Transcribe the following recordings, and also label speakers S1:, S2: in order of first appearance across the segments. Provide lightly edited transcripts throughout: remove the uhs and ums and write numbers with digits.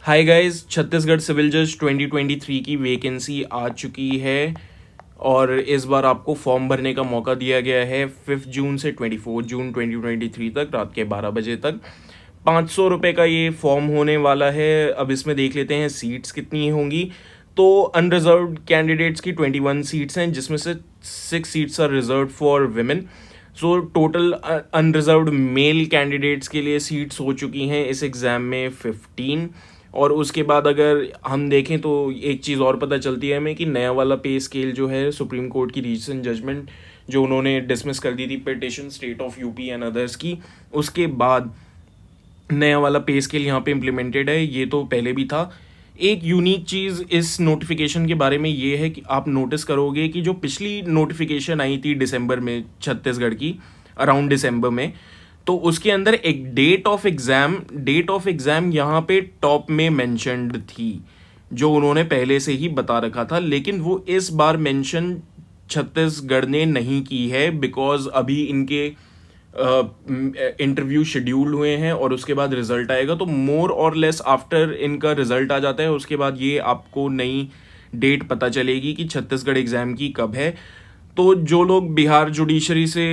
S1: Hi guys, Chhattisgarh civil जज 2023 की vacancy आ चुकी है और इस बार आपको फॉर्म भरने का मौका दिया गया है 5 जून से 24 जून 2023 तक रात के 12 बजे तक। 500 रुपये का ये फॉर्म होने वाला है। अब इसमें देख लेते हैं सीट्स कितनी होंगी। तो अनरिजर्व्ड कैंडिडेट्स की 21 सीट्स हैं, जिसमें से 6 seats are reserve for women. So total unreserved male candidates के लिए सीट्स हो चुकी हैं इस एग्ज़ाम में 15। और उसके बाद अगर हम देखें तो एक चीज़ और पता चलती है हमें कि नया वाला पे स्केल जो है, सुप्रीम कोर्ट की रीसेंट जजमेंट जो उन्होंने डिसमिस कर दी थी petition state of UP and others की, उसके बाद नया वाला पे स्केल यहाँ पे इम्प्लीमेंटेड है। ये तो पहले भी था। एक यूनिक चीज़ इस नोटिफिकेशन के बारे में ये है कि आप नोटिस करोगे कि जो पिछली नोटिफिकेशन आई थी दिसंबर में छत्तीसगढ़ की, अराउंड दिसंबर में, तो उसके अंदर एक डेट ऑफ एग्ज़ाम यहाँ पे टॉप में मेंशन्ड थी, जो उन्होंने पहले से ही बता रखा था। लेकिन वो इस बार मेंशन छत्तीसगढ़ ने नहीं की है, बिकॉज अभी इनके इंटरव्यू शेड्यूल हुए हैं और उसके बाद रिजल्ट आएगा। तो मोर और लेस आफ्टर इनका रिजल्ट आ जाता है, उसके बाद ये आपको नई डेट पता चलेगी कि छत्तीसगढ़ एग्ज़ाम की कब है। तो जो लोग बिहार जुडिशरी से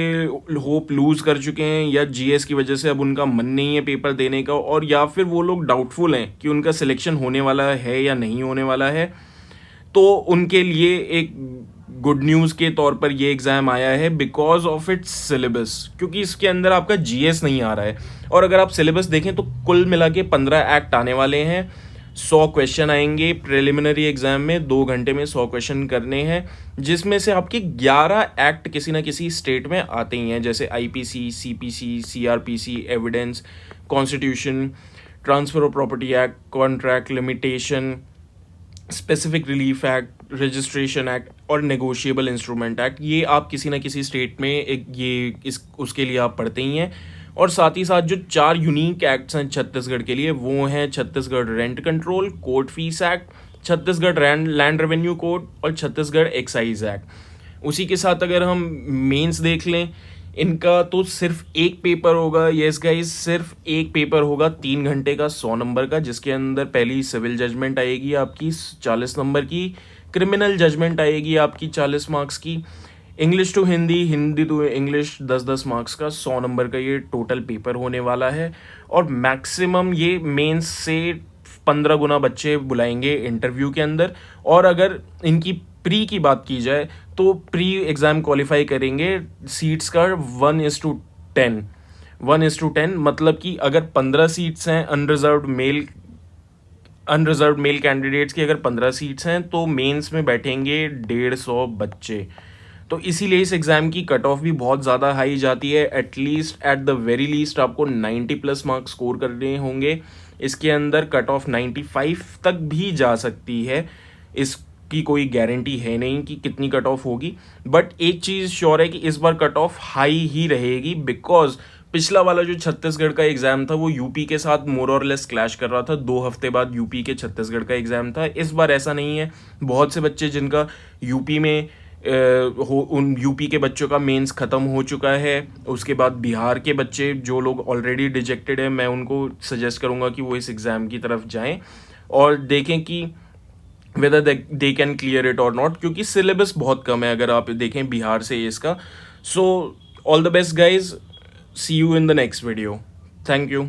S1: होप लूज़ कर चुके हैं या जीएस की वजह से अब उनका मन नहीं है पेपर देने का, और या फिर वो लोग डाउटफुल हैं कि उनका सिलेक्शन होने वाला है या नहीं होने वाला है, तो उनके लिए एक गुड न्यूज़ के तौर पर ये एग्ज़ाम आया है बिकॉज ऑफ इट्स सिलेबस, क्योंकि इसके अंदर आपका जीएस नहीं आ रहा है। और अगर आप सिलेबस देखें तो कुल मिला के 15 एक्ट आने वाले हैं। 100 क्वेश्चन आएंगे प्रिलिमिनरी एग्जाम में, 2 घंटे में 100 क्वेश्चन करने हैं, जिसमें से आपके 11 एक्ट किसी ना किसी स्टेट में आते ही हैं, जैसे IPC, CPC, CrPC, evidence, constitution, transfer of property act, contract limitation, specific relief act, registration act और नेगोशिएबल इंस्ट्रूमेंट एक्ट। ये आप किसी ना किसी स्टेट में उसके लिए आप पढ़ते ही हैं। और साथ ही साथ जो 4 यूनिक एक्ट्स हैं छत्तीसगढ़ के लिए, वो हैं Chhattisgarh rent control, court fees act, Chhattisgarh land revenue code और छत्तीसगढ़ एक्साइज एक्ट। उसी के साथ अगर हम मेंस देख लें, इनका तो सिर्फ एक पेपर होगा। यस गाइस, सिर्फ एक पेपर होगा 3 घंटे का 100 नंबर का, जिसके अंदर पहली सिविल जजमेंट आएगी आपकी 40 नंबर की, क्रिमिनल जजमेंट आएगी आपकी 40 मार्क्स की, English to Hindi, Hindi to English 10-10 marks का 100 नंबर का ये टोटल पेपर होने वाला है। और मैक्सिमम ये मेंस से 15 गुना बच्चे बुलाएंगे इंटरव्यू के अंदर। और अगर इनकी प्री की बात की जाए तो प्री एग्ज़ाम क्वालिफाई करेंगे सीट्स का 1:10। 1:10 मतलब कि अगर 15 सीट्स हैं अनरिजर्व्ड मेल कैंडिडेट्स की, अगर 15 सीट्स हैं तो मेंस में बैठेंगे 150 बच्चे। तो इसीलिए इस एग्ज़ाम की कट ऑफ भी बहुत ज़्यादा हाई जाती है। At least at the very least आपको 90+ मार्क्स स्कोर करने होंगे। इसके अंदर कट ऑफ 95 तक भी जा सकती है, इसकी कोई गारंटी है नहीं कि कितनी कट ऑफ होगी। बट एक चीज़ श्योर है कि इस बार कट ऑफ हाई ही रहेगी, बिकॉज पिछला वाला जो छत्तीसगढ़ का एग्ज़ाम था वो यूपी के साथ मोर और लेस क्लैश कर रहा था। 2 हफ्ते बाद यूपी के छत्तीसगढ़ का एग्ज़ाम था। इस बार ऐसा नहीं है। बहुत से बच्चे जिनका यूपी में उन यूपी के बच्चों का मेंस ख़त्म हो चुका है। उसके बाद बिहार के बच्चे जो लोग ऑलरेडी डिजेक्टेड हैं, मैं उनको सजेस्ट करूँगा कि वो इस एग्ज़ाम की तरफ जाएं और देखें कि whether they can clear it और नॉट, क्योंकि सिलेबस बहुत कम है अगर आप देखें बिहार से इसका। So all the best guys, see you in the next video. Thank you.